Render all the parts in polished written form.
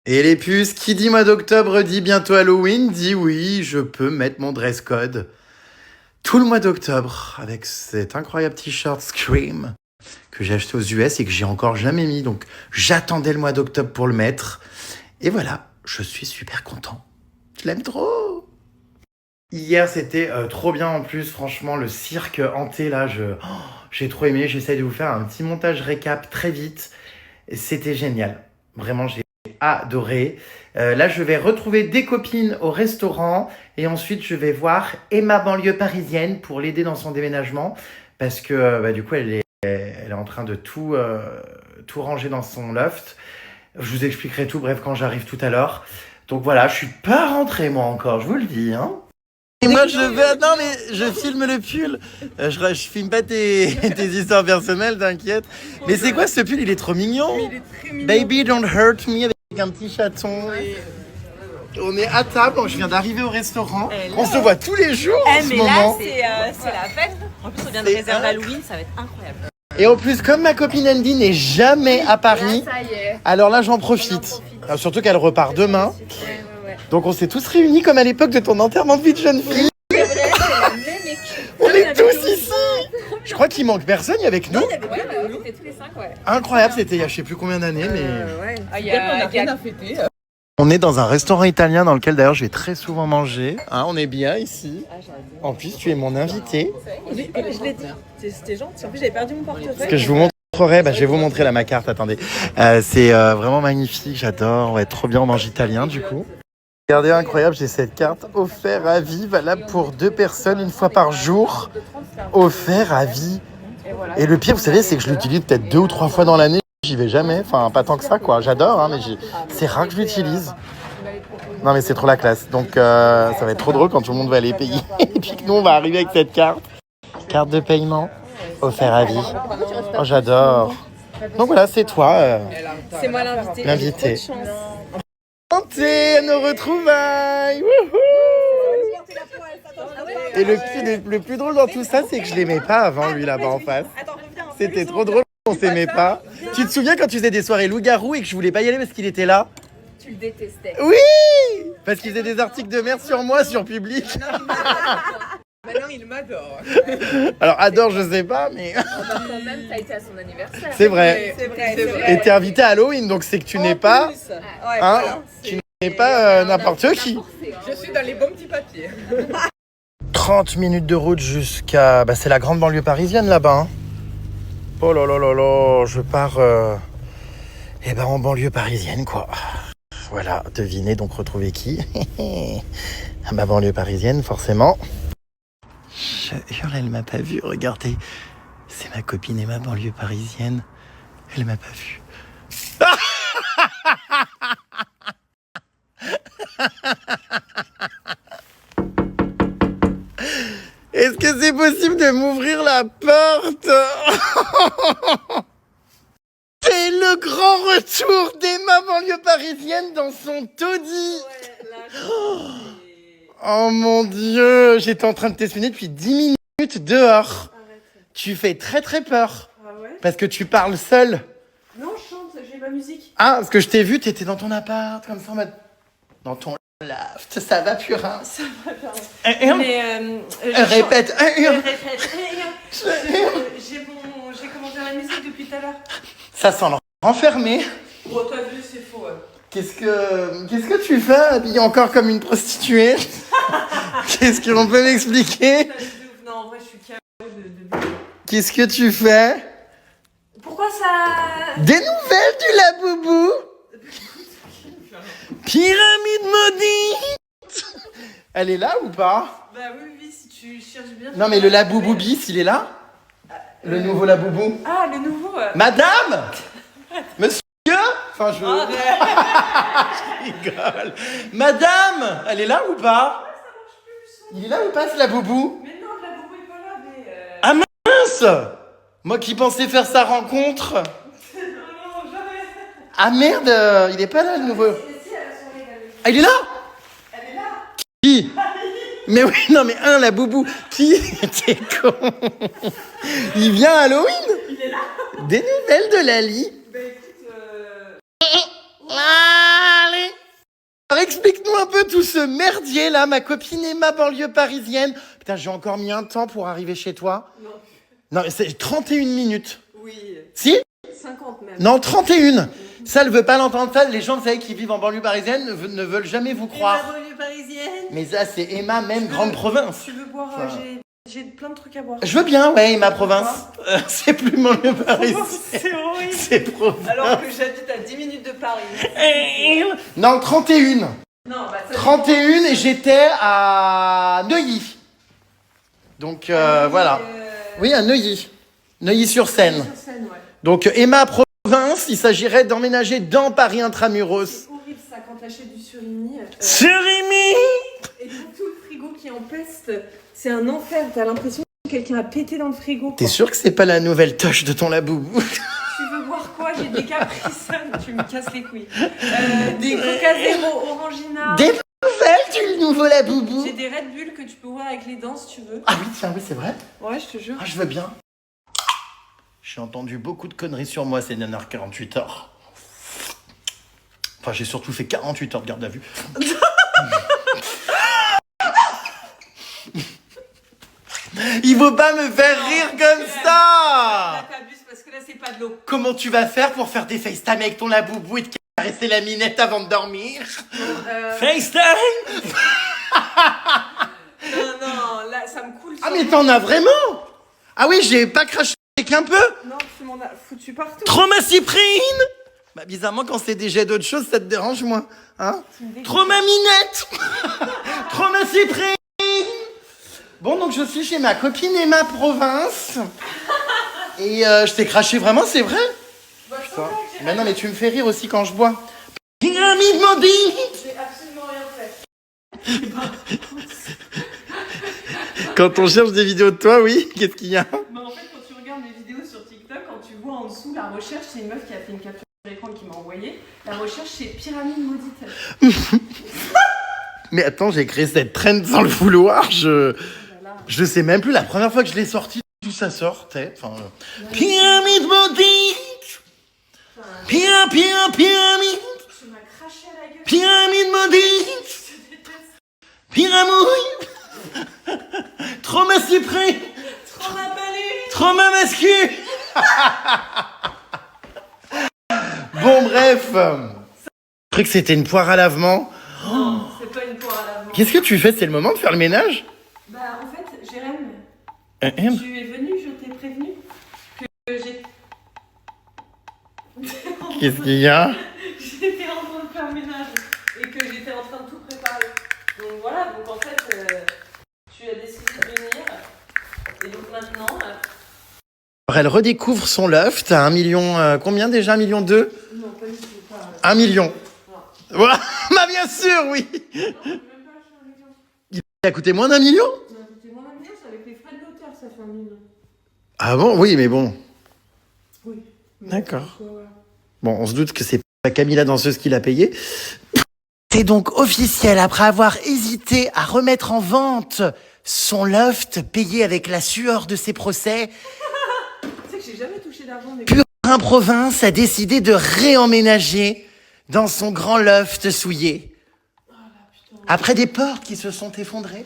Et les puces, qui dit mois d'octobre dit bientôt Halloween, dit oui, je peux mettre mon dress code tout le mois d'octobre avec cet incroyable t-shirt Scream que j'ai acheté aux US et que j'ai encore jamais mis. Donc j'attendais le mois d'octobre pour le mettre. Et voilà, je suis super content. Je l'aime trop. Hier, c'était trop bien en plus. Franchement, le cirque hanté, là, j'ai trop aimé. J'essaie de vous faire un petit montage récap très vite. C'était génial. Vraiment, j'ai adoré. Là, je vais retrouver des copines au restaurant et ensuite, je vais voir Emma banlieue parisienne pour l'aider dans son déménagement parce que du coup, elle est en train de tout ranger dans son loft. Je vous expliquerai tout, bref, quand j'arrive tout à l'heure. Donc voilà, je suis pas rentré moi encore, je vous le dis. Hein. Et moi je vais... Non mais je filme le pull. Je filme pas tes histoires personnelles, t'inquiète. Mais c'est quoi ce pull? Il est trop mignon. Il est très mignon. Baby don't hurt me avec un petit chaton. On est à table, je viens d'arriver au restaurant. On se voit tous les jours en ce mais moment. là c'est la fête. En plus on vient de réserver Halloween, ça va être incroyable. Et en plus, comme ma copine Andy n'est jamais à Paris, Là, ça y est. alors là j'en profite. Alors, surtout qu'elle repart demain. Ouais. Donc on s'est tous réunis comme à l'époque de ton enterrement de vie de jeune fille. C'est vrai, c'est la même équipe. On est tous ici. Je crois qu'il manque personne avec nous. Ouais, on était tous les 5, ouais. Incroyable, c'était il y a je sais plus combien d'années, mais... Ouais. Ah, il y a rien à fêter. On est dans un restaurant italien dans lequel d'ailleurs je vais très souvent manger. Hein, on est bien ici. En plus, tu es mon invité. Je l'ai dit, c'était gentil. En plus j'avais perdu mon portefeuille. Ce que je vous montrerai, je vais vous montrer là ma carte, attendez. C'est vraiment magnifique, j'adore. Ouais, trop bien, on mange italien du coup. Regardez, incroyable, j'ai cette carte offert à vie, valable pour 2 personnes une fois par jour. Offert à vie. Et le pire, vous savez, c'est que je l'utilise peut-être 2 ou 3 fois dans l'année. J'y vais jamais, enfin pas tant que ça quoi. J'adore, hein, mais c'est rare que je l'utilise. Non mais c'est trop la classe. Donc ça va être trop drôle quand tout le monde va aller payer. Et puis que nous on va arriver avec cette carte. Carte de paiement offert à vie. Oh j'adore. Donc voilà, c'est toi. C'est moi l'invité. L'invité. Trop de chance. Santé à nos retrouvailles. Wouhou. Et le plus drôle dans tout ça, c'est que je l'aimais pas avant lui là-bas en face. C'était trop drôle, on s'aimait pas. Tu te souviens quand tu faisais des soirées loup-garou et que je voulais pas y aller parce qu'il était là? Tu le détestais. Oui. Parce qu'il faisait des articles de merde sur moi, sur Public. Maintenant, il m'adore. Alors adore, je sais pas, mais... Quand même, t'as été à son anniversaire. C'est vrai. C'est vrai. Et t'es invité à Halloween, donc c'est que tu n'es pas... Hein, tu n'es pas n'importe qui. Je suis dans les bons petits papiers. 30 minutes de route jusqu'à... c'est la grande banlieue parisienne là-bas. Hein. Oh là là là là, je pars en banlieue parisienne quoi. Voilà, devinez donc retrouver qui? Ma banlieue parisienne forcément. Je hurle, elle m'a pas vu, regardez. C'est ma copine et ma banlieue parisienne. Elle m'a pas vu. Est-ce que c'est possible de m'ouvrir la porte? C'est le grand retour d'Emma banlieue parisienne dans son taudis. Oh mon Dieu, j'étais en train de t'espionner depuis 10 minutes dehors. Tu fais très très peur. Ah ouais? Parce que tu parles seul. Non, je chante, j'ai ma musique. Ah, parce que je t'ai vu, t'étais dans ton appart, comme ça en mode... Dans ton loft, ça va Purin? Ça va bien. Mais je répète. répète. J'ai commencé la musique depuis tout à l'heure. Ça sent le renfermé. Bon, t'as vu, c'est faux. Ouais. Qu'est-ce que tu fais habillée encore comme une prostituée? Qu'est-ce qu'on peut m'expliquer? Non, en vrai, je suis KO de... Qu'est-ce que tu fais? Pourquoi ça... Des nouvelles du Laboubou? Pyramide maudite. Elle est là ou pas? Bah oui, si tu cherches bien... Non mais le Laboubou bis, il est là? Le nouveau Laboubou? Ah, le nouveau... Madame? Monsieur? Enfin, je rigole. Madame, elle est là ou pas? Il est là ou pas ce Laboubou? Mais non, la boubou est pas là, mais... Ah mince! Moi qui pensais faire sa rencontre. Non, jamais. Ah merde, il est pas là le nouveau. Si, elle a son régal. Ah il est là? Elle est là. Qui? Mais oui, non mais Laboubou. Qui? T'es con. Il vient à Halloween? Il est là. Des nouvelles de Lali? Bah écoute... Allez. explique-nous un peu tout ce merdier là, ma copine Emma, banlieue parisienne. Putain, j'ai encore mis un temps pour arriver chez toi. Non, c'est 31 minutes. Oui. Si? 50 même. Non, 31. Ça, elle veut pas l'entendre. Ça, les gens, vous savez, qui vivent en banlieue parisienne ne veulent jamais vous croire. Et ma banlieue parisienne. Mais ça, c'est Emma, même grande province. Tu veux boire Enfin. J'ai plein de trucs à boire. Je veux bien, ouais, Emma province. C'est plus banlieue parisienne. C'est horrible. C'est province. Alors que j'habite à 10 minutes de Paris. Non, 31. Non, bah ça 31 et j'étais à Neuilly. Donc voilà. Oui, à Neuilly. Neuilly-sur-Seine. Sur scène, ouais. Donc Emma province, il s'agirait d'emménager dans Paris intramuros. C'est horrible ça quand t'achètes du surimi. Surimi. Et tout le frigo qui empeste, c'est un enfer. T'as l'impression que quelqu'un a pété dans le frigo. T'es sûr que c'est pas la nouvelle toche de ton laboubou? Tu veux boire quoi? J'ai des Capri Sun, tu me casses les couilles. Des Coca Zero, Orangina. Des nouvelles du nouveau laboubou? J'ai des Red Bull que tu peux ouvrir avec les dents si tu veux. Ah oui, tiens, oui, c'est vrai. Ouais, je te jure. Ah, je veux bien. J'ai entendu beaucoup de conneries sur moi ces dernières 48 heures. Enfin, j'ai surtout fait 48 heures de garde à vue. Il faut pas me faire rire comme Là, ça. t'abuses parce que là, c'est pas de l'eau. Comment tu vas faire pour faire des FaceTime avec ton laboubou et te caresser la minette avant de dormir? FaceTime. Non, là, ça me coule. Ah mais t'en as vraiment? Ah oui, j'ai pas craché qu'un peu. Non, tu m'en as foutu partout. Traumacyprine. Bah bizarrement quand c'est des jets d'autres choses, ça te dérange moins, hein? Traumaminette. Traumacyprine. Bon, donc je suis chez ma copine Emma province. Et je t'ai craché vraiment, c'est vrai? Putain. Mais non, mais tu me fais rire aussi quand je bois. Pyramide mobile. J'ai absolument rien fait. Quand on cherche des vidéos de toi, oui, qu'est-ce qu'il y a? Bah en fait, quand tu regardes mes vidéos sur TikTok, quand tu vois en dessous la recherche, c'est une meuf qui a fait une capture d'écran qui m'a envoyé. La recherche, c'est pyramide maudite. Mais attends, j'ai créé cette trend sans le vouloir, je sais même plus, la première fois que je l'ai sorti, tout ça sortait. Enfin, pyramide maudite. Pyramide. Tu m'as craché à la gueule. Pyramide maudite. Je déteste. Pyramouille. Traumacyprine. Trop ma palue. Trauma mascu. Bon, bref. Je croyais que c'était une poire à lavement. Non, c'est pas une poire à lavement. Qu'est-ce que tu fais? C'est le moment de faire le ménage? Bah en fait, Jérém, Hein? tu es venu, je t'ai prévenu que j'ai... Qu'est-ce qu'il y a? J'étais en train de faire le ménage et que j'étais en train de tout préparer. Donc voilà, donc en fait, tu as décidé de venir. Et donc maintenant... Alors, elle redécouvre son loft à 1 million... combien déjà? 1,2 million? Non, pas du tout. Pas... 1 million. Non. Voilà. Bah bien sûr, oui. Non, même pas acheté 1 million. Il a coûté moins d'1 million? Ça a coûté moins d'un million, c'est avec les frais de notaire, ça fait 1 million. Ah bon? Oui, mais bon. Oui. Mais D'accord. voilà. Bon, on se doute que c'est pas Camille la danseuse qui l'a payé. C'est donc officiel, après avoir hésité à remettre en vente son loft payé avec la sueur de ses procès, Tu sais que j'ai jamais touché d'argent, mais... Purin Province a décidé de réemménager dans son grand loft souillé. Après des portes qui se sont effondrées,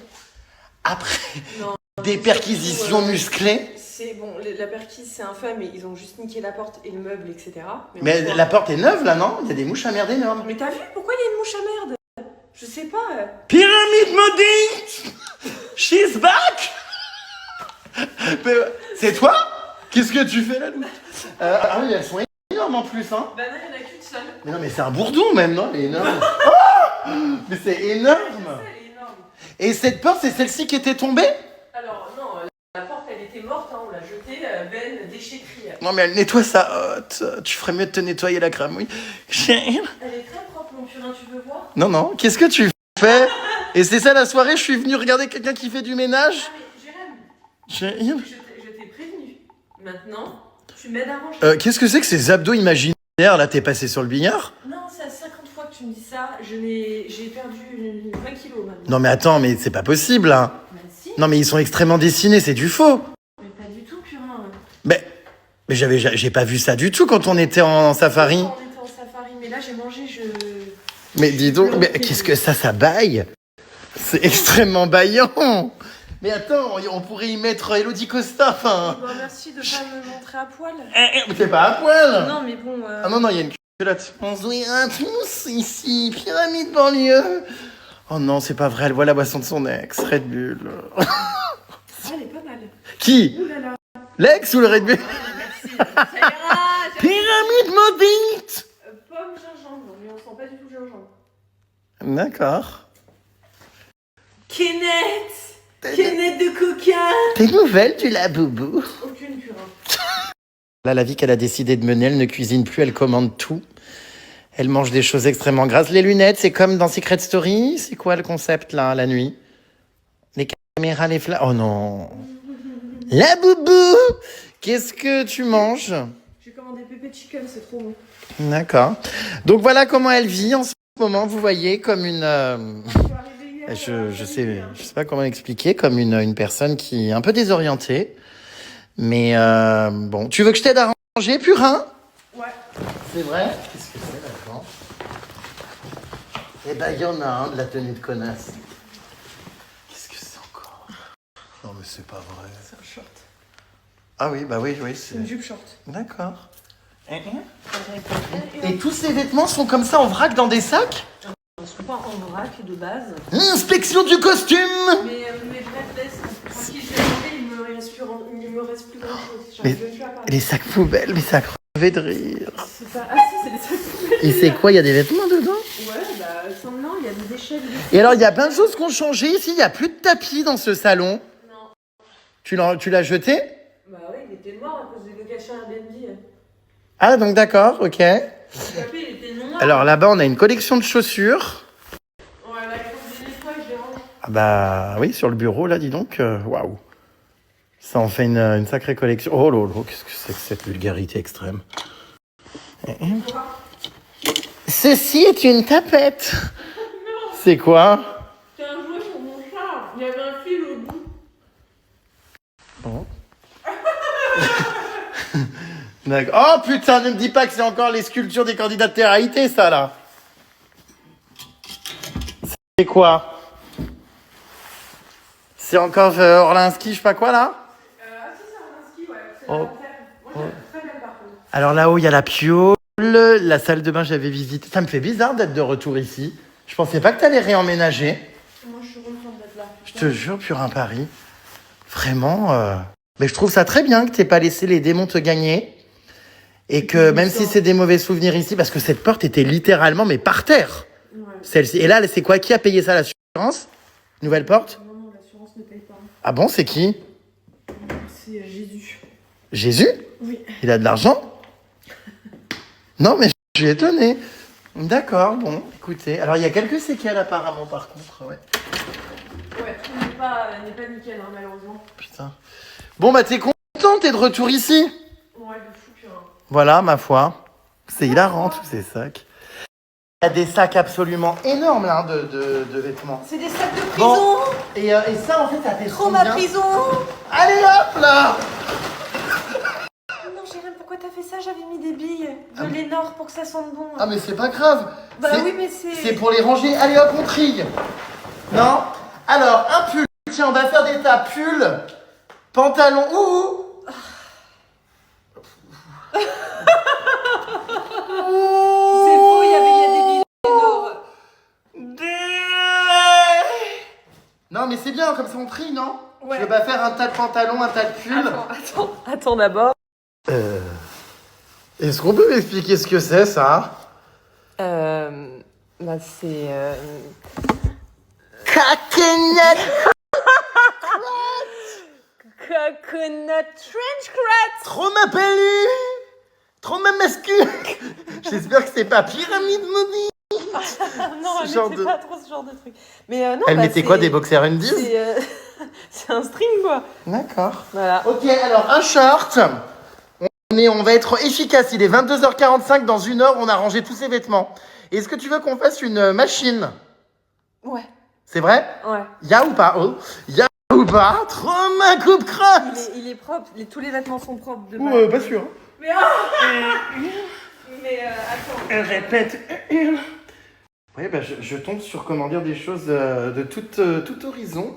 après Non. des perquisitions musclées. C'est bon, la perquise c'est infâme, mais ils ont juste niqué la porte et le meuble, etc. Mais la porte est neuve là, non? Il y a des mouches à merde énormes. Mais t'as vu pourquoi il y a une mouche à merde? Je sais pas. Pyramide maudite! She's back! Mais, c'est toi? Qu'est-ce que tu fais là, Lou? Ah oui, elles sont énormes en plus, hein? Bah non, il y en a qu'une seule. Mais non, mais c'est un bourdon même, non? Elle est énorme. Ah, mais c'est énorme! Elle est énorme. Et cette porte, c'est celle-ci qui était tombée? Alors non, la porte elle était morte, hein, on l'a jetée, benne, déchetterie. Non, mais elle nettoie sa hotte. Tu ferais mieux de te nettoyer la cramouille. Elle est très propre, mon purin, tu veux voir? Non, non, qu'est-ce que tu fais? Et c'est ça la soirée, je suis venu regarder quelqu'un qui fait du ménage? Ah mais Jérém, J'ai- je t'ai prévenu. Maintenant, tu m'aides à ranger. Qu'est-ce que c'est que ces abdos imaginaires là? T'es passé sur le billard? Non, c'est à 50 fois que tu me dis ça. J'ai perdu 20 kilos maintenant. Non mais attends, mais c'est pas possible hein. Bah si, Non mais ils sont extrêmement dessinés, c'est du faux. mais pas du tout, purin. Mais j'ai pas vu ça du tout quand on était en safari. On était en safari, mais là j'ai mangé, Mais dis donc, mais qu'est-ce que ça baille? C'est extrêmement baillant. Mais attends, on pourrait y mettre Elodie Costa, enfin... Bon, merci de pas me montrer à poil. T'es pas à poil. Non, mais bon... Ah non, il y a une culotte. Bonsoir à tous, ici, Pyramide banlieue. Oh non, c'est pas vrai, elle voit la boisson de son ex, Red Bull. Ah, elle est pas mal. Qui? Ouh là là. L'ex ou le Red Bull? Merci. Ça ira. Pyramide maudite. Pomme gingembre, mais on sent pas du tout gingembre. D'accord. Kenneth de coca. Tes nouvelles du Laboubou? Aucune purin. Là, la vie qu'elle a décidé de mener, elle ne cuisine plus, elle commande tout. Elle mange des choses extrêmement grasses. Les lunettes, c'est comme dans Secret Story. C'est quoi le concept, là, la nuit? Les caméras, les flammes. Oh non. La boubou. Qu'est-ce que tu manges? J'ai commandé pépé chicken, c'est trop bon. D'accord. Donc voilà comment elle vit en ce moment, vous voyez, comme une... je sais pas comment expliquer, comme une personne qui est un peu désorientée. Mais bon, tu veux que je t'aide à ranger, purin? Ouais. C'est vrai? Qu'est-ce que c'est là-dedans? Eh ben, il y en a un de la tenue de connasse. Qu'est-ce que c'est encore? Non, mais c'est pas vrai. C'est un short. Ah oui, bah oui, c'est... Une jupe short. D'accord. Et tous ces vêtements sont comme ça en vrac dans des sacs? Ils sont pas en vrac de base. Inspection du costume! Mais bref, laisse. Tranquille, je vais enlever, il me reste plus grand chose. J'arrive même plus à parler. Les sacs poubelles, mais ça crevait de rire. C'est ça. Ah si, c'est des sacs poubelles. Et c'est quoi, il y a des vêtements dedans? Ouais, bah, non, il y a des déchets. Et alors, il y a plein de choses qui ont changé ici. Il n'y a plus de tapis dans ce salon. Non. Tu l'as jeté? Bah oui, il était noir à cause des locations Airbnb. Ah, donc d'accord, ok. Le tapis, il était noir. Alors là-bas, on a une collection de chaussures. Ouais, là, il faut que je les nettoie et je les range. Ah bah oui, sur le bureau, là, dis donc, waouh. Ça en fait une sacrée collection. Oh là là, qu'est-ce que c'est que cette vulgarité extrême? Ceci est une tapette. C'est quoi? C'est un jouet pour mon chat. Il y avait un fil au bout. Bon. D'accord. Oh putain, ne me dis pas que c'est encore les sculptures des candidats de télé-réalité, ça, là. C'est quoi? C'est encore Orlinski, je sais pas quoi, là? Ah si, c'est un ski, ouais. C'est Oh. la panthère. Moi, j'ai très belle par contre. Alors là-haut, il y a la piole, la salle de bain, j'avais visité. Ça me fait bizarre d'être de retour ici. Je pensais pas que t'allais réemménager. Moi, je suis contente d'être là. Je te jure, Purin Paris. Vraiment. Mais je trouve ça très bien que t'aies pas laissé les démons te gagner. Et que même si c'est des mauvais souvenirs ici, parce que cette porte était littéralement, mais par terre. Ouais. Celle-ci. Et là, c'est quoi? Qui a payé ça, l'assurance? Nouvelle porte? Non, l'assurance ne paye pas. Ah bon, c'est qui? C'est Jésus. Jésus? Oui. Il a de l'argent? Non, mais je suis étonné. D'accord, bon, écoutez. Alors, il y a quelques séquelles apparemment, par contre, ouais. Ouais, tout n'est pas nickel, hein, malheureusement. Putain. Bon, bah, t'es content, t'es de retour ici? Ouais, de fou, putain. Voilà, ma foi. C'est hilarant, tous ces sacs. Il y a des sacs absolument énormes, là, de vêtements. C'est des sacs de Bon. prison. Et ça, en fait, ça fait Trop combien? ma prison. Allez, hop, là! Non, Jérém, pourquoi t'as fait ça? J'avais mis des billes de Lénore pour que ça sente bon. Ah, mais c'est pas grave. Bah C'est- oui, mais c'est... C'est pour les ranger. Allez, hop, on trie. Non? Alors, un pull. Tiens, on va faire des tas. Pull, pantalon. Ouh! C'est faux, il y a des billes Lénore. Non, mais c'est bien, comme ça on trie, non? Ouais. Je vais pas faire un tas de pantalons, un tas de pulls. Attends d'abord. Est-ce qu'on peut m'expliquer ce que c'est, ça? Bah c'est... Coconut! Coconut trench crats. Trop ma palu! Trop ma mascu! J'espère que c'est pas pyramide maudit! Non, Ce elle genre mettait de- pas trop ce genre de truc. Mais non, Elle bah, mettait c'est- quoi, des boxers undies? C'est un string, quoi. D'accord. Voilà. Ok, alors un short. On va être efficace. Il est 22h45. Dans 1 heure, on a rangé tous ses vêtements. Est-ce que tu veux qu'on fasse une machine? Ouais. C'est vrai? Ouais. Y'a ou pas? Oh. Y'a ou pas? Trop ma coupe crotte! Il est propre. Tous les vêtements sont propres de Ou pas sûr. Mais, mais attends. Répète. Oui, bah, je tombe sur comment dire des choses de tout horizon.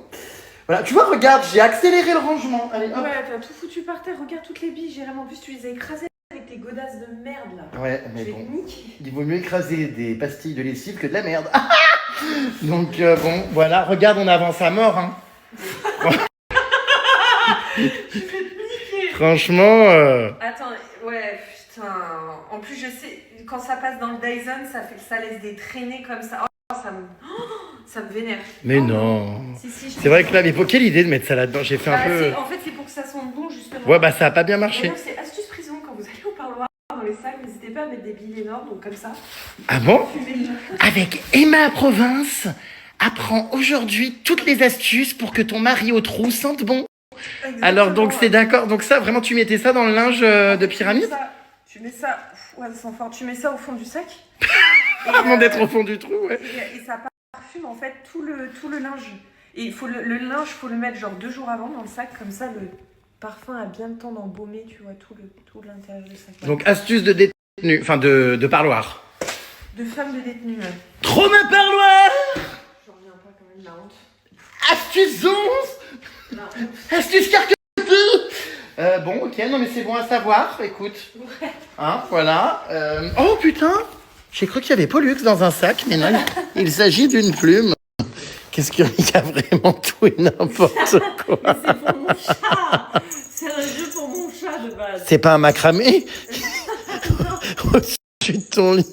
Voilà, tu vois, regarde, j'ai accéléré le rangement. Allez, hop. Ouais, t'as tout foutu par terre. Regarde toutes les billes, Jérém. En plus, tu les as écrasées avec tes godasses de merde là. Ouais, Je mais vais bon, te niquer. il vaut mieux écraser des pastilles de lessive que de la merde. Donc bon, voilà, regarde, on avance à mort. Hein. Je vais te niquer. Franchement, Attends, ouais, putain. En plus, je sais, quand ça passe dans le Dyson, ça laisse des traînées comme ça. Oh, ça me vénère. mais Oh, non. Si, C'est vrai que là, mais pour quelle idée de mettre ça là-dedans? J'ai fait un peu. En fait, c'est pour que ça sente bon, justement. Ouais, bah ça a pas bien marché. D'ailleurs, c'est astuce prison, quand vous allez au parloir dans les sacs, n'hésitez pas à mettre des billes énormes, donc comme ça. Ah bon? Fumez le Avec Emma Province, apprends aujourd'hui toutes les astuces pour que ton mari au trou sente bon. Exactement, Alors donc c'est ouais. d'accord, donc ça vraiment tu mettais ça dans le linge de pyramide Tu mets ça, ouais, ça sent fort. Tu mets ça au fond du sac. avant d'être au fond du trou, ouais. Et ça parfume en fait tout le linge. Et il faut le linge, faut le mettre genre 2 jours avant dans le sac, comme ça le parfum a bien le temps d'embaumer, tu vois, tout l'intérieur du sac. Ouais. Donc astuce de détenu, enfin de parloir. De femme de détenue. Ouais. Trop ma parloir. J'en reviens pas quand même, la honte. Astuce 11. La honte. Astuce carte. Bon ok, non mais c'est bon à savoir, écoute. Ouais. Hein, voilà. Oh putain, j'ai cru qu'il y avait Pollux dans un sac, mais non, il s'agit d'une plume. Qu'est-ce qu'il y a vraiment tout et n'importe quoi. Mais c'est pour mon chat. C'est un jeu pour mon chat de base. C'est pas un macramé au-dessus de ton lit.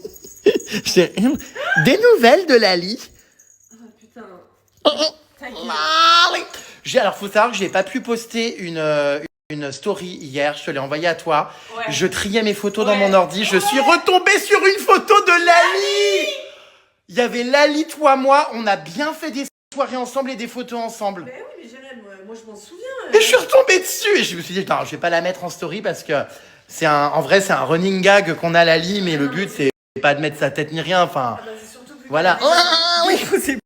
Des nouvelles de Lali. Ah putain. Oh, Ta gueule. Lali. Alors, faut savoir que j'ai pas pu poster une story hier. Je te l'ai envoyée à toi. Ouais. Je triais mes photos dans Ouais. mon ordi. Je suis retombée sur une photo de Lali. Il y avait Lali, toi, moi. On a bien fait des soirées ensemble et des photos ensemble. Mais oui, mais Jérém, moi je m'en souviens. Et je suis retombée dessus et je me suis dit, putain, je vais pas la mettre en story parce que en vrai, c'est un running gag qu'on a Lali, mais le but, c'est pas de mettre sa tête ni rien. Enfin, Ah bah, c'est surtout plus voilà. compliqué. Ah, oui, c'est...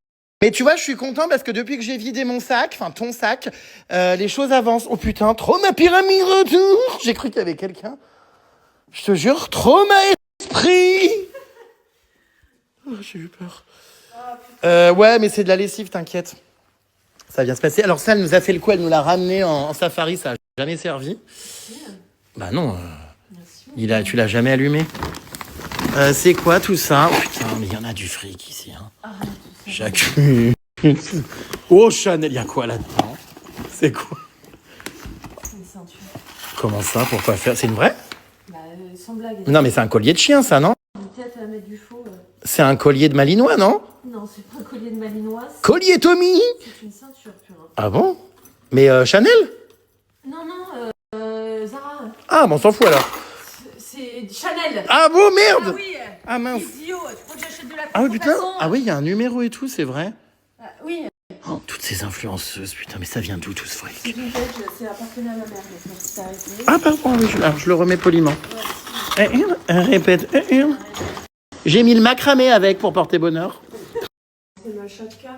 Mais tu vois, je suis content parce que depuis que j'ai vidé mon sac, enfin ton sac, les choses avancent. Oh putain, trop ma pyramide retour. J'ai cru qu'il y avait quelqu'un. Je te jure, trop ma esprit. Oh, j'ai eu peur. Ouais, mais c'est de la lessive, t'inquiète. Ça vient se passer. Alors ça, elle nous a fait le coup, elle nous l'a ramené en safari, ça a jamais servi. Bah non, tu l'as jamais allumé. C'est quoi tout ça? Oh putain, mais il y en a du fric ici. Hein. Chacune. Oh Chanel, il y a quoi là-dedans? C'est quoi? C'est une ceinture. Comment ça? Pourquoi faire? C'est une vraie? Bah, sans blague. Non, mais c'est un collier de chien, ça, non? Une tête à mettre du faux. C'est un collier de malinois, non? Non, c'est pas un collier de malinois, Collier Tommy? c'est une ceinture, putain. Ah bon? Mais Chanel? Non, Zara. Ah, bon, on s'en fout alors. C'est Chanel. Ah bon, merde! Ah oui. Ah mince. Idiot, tu crois que j'achète de la Ah oui, putain. contrefaçon? Ah oui, il y a un numéro et tout, c'est vrai. Ah, oui. Oh, toutes ces influenceuses, putain, mais ça vient d'où tout ce C'est fric? vintage, c'est appartenait à ma mère, donc merci d'arrêter. Ah pardon, oui, alors je le remets poliment. Répète. J'ai mis le macramé avec pour porter bonheur. C'est ma chatka.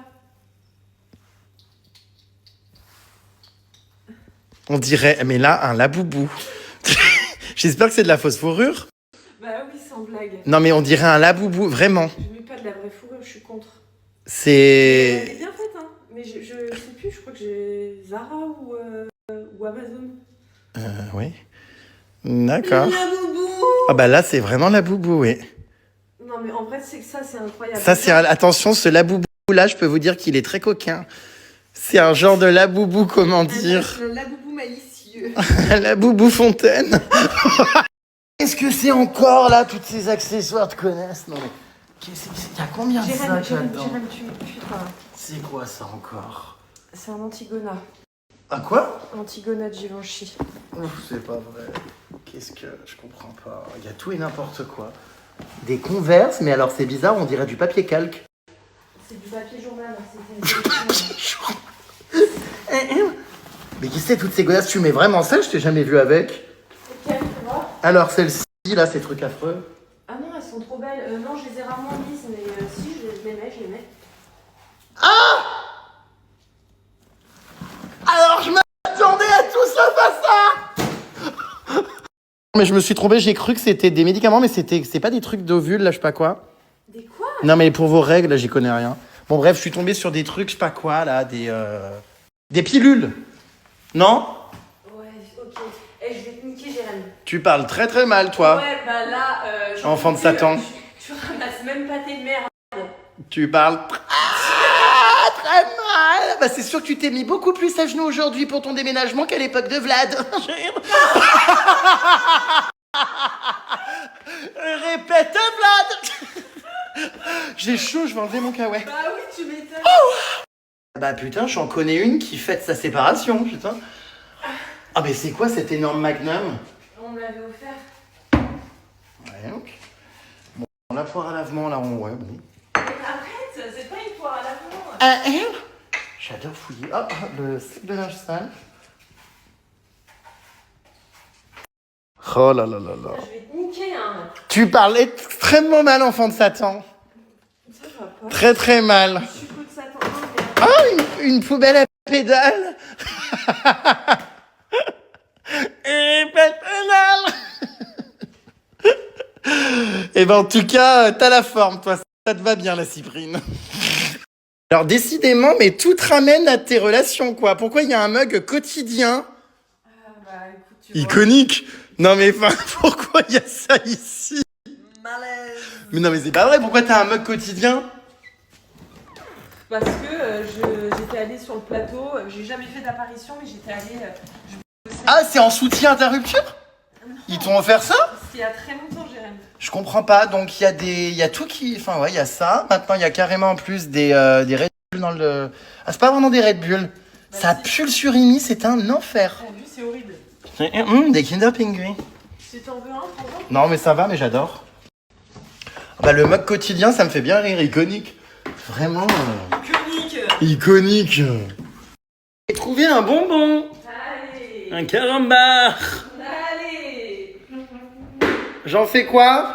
On dirait, mais là, un laboubou. J'espère que c'est de la fausse fourrure. Bah oui, sans blague. Non, mais on dirait un laboubou, vraiment. Je mets pas de la vraie fourrure, je suis contre. Elle C'est... est bien faite, hein. Mais je sais plus, je crois que j'ai Zara ou Amazon. Oui. D'accord. La boubou. Ah bah là, c'est vraiment laboubou, oui. Non, mais en vrai, c'est que ça, c'est incroyable. Ça, c'est... Attention, ce laboubou-là, je peux vous dire qu'il est très coquin. C'est un genre de laboubou, comment dire... La boubou malicieux. Laboubou fontaine. Qu'est-ce que c'est encore, là, tous ces accessoires de connasse? Non, mais... Il y a combien de Jérém, sacs là-dedans? putain. C'est quoi ça encore? C'est un Antigona. Ah quoi? Antigona de Givenchy. Ouf, c'est pas vrai. Qu'est-ce que... Je comprends pas. Il y a tout et n'importe quoi. Des Converse, mais alors c'est bizarre, on dirait du papier calque. C'est du papier journal. Mais qui c'est toutes ces godasses? Tu mets vraiment ça? Je t'ai jamais vu avec. Lequel, tu vois? Alors celle-ci, là, ces trucs affreux. Ah non, elles sont trop belles. Non, je les ai rarement mises, mais si, je les mets. Alors je m'attendais à tout sauf à ça. Mais je me suis trompé, j'ai cru que c'était des médicaments, mais c'est pas des trucs d'ovules, là, je sais pas quoi. Des quoi? Non, mais pour vos règles, là, j'y connais rien. Bon, bref, je suis tombé sur des trucs, je sais pas quoi, là, des pilules. Non? Ouais, ok. Eh, je vais te niquer, Jérém. Tu parles très très mal, toi. Ouais, bah là, Enfant de Satan. Tu ramasses même pas tes mères. Tu parles très mal. Bah, c'est sûr que tu t'es mis beaucoup plus à genoux aujourd'hui pour ton déménagement qu'à l'époque de Vlad. Répète, Vlad. J'ai chaud, je vais enlever mon kawaii. Bah oui, tu m'étonnes. Bah putain, j'en connais une qui fête sa séparation, putain. Ah mais c'est quoi cet énorme magnum? On me l'avait offert. Ouais, ok. Bon, la poire à lavement, là, ouais, bon. Arrête, c'est pas une poire à lavement. J'adore fouiller. Hop, le slip de linge sale. Oh là là là là. Je vais te niquer, hein. Tu parles extrêmement mal, enfant de Satan. Ça va pas. Très très mal. Je suis coup de Satan. Ah, une poubelle à pédales. Et pédale. Eh ben en tout cas, t'as la forme, toi. Ça te va bien, la Cyprine. Alors décidément, mais tout te ramène à tes relations, quoi. Pourquoi il y a un mug quotidien Bah écoute, tu vois. iconique? Non mais enfin, pourquoi il y a ça ici? Malaise. Mais non mais c'est pas vrai, pourquoi t'as un mug quotidien? Parce que j'étais allée sur le plateau, j'ai jamais fait d'apparition, mais j'étais allée. Ah, c'est en soutien à ta rupture? Ils t'ont offert ça? C'était il y a très longtemps, Jérém. Je comprends pas, donc il y a tout qui... Enfin ouais, il y a ça, maintenant il y a carrément en plus des Red Bull dans le... Ah, c'est pas vraiment des Red Bull, Bah, ça si. pue le surimi, c'est un enfer. T'as vu, c'est horrible. Des Kinder Pingui. Tu t'en veux un, pour moi? Non mais ça va, mais j'adore. Bah le mug quotidien, ça me fait bien rire, iconique. Vraiment... Conique. Iconique. J'ai trouvé un bonbon. Allez. Un carambar. Allez. J'en fais quoi?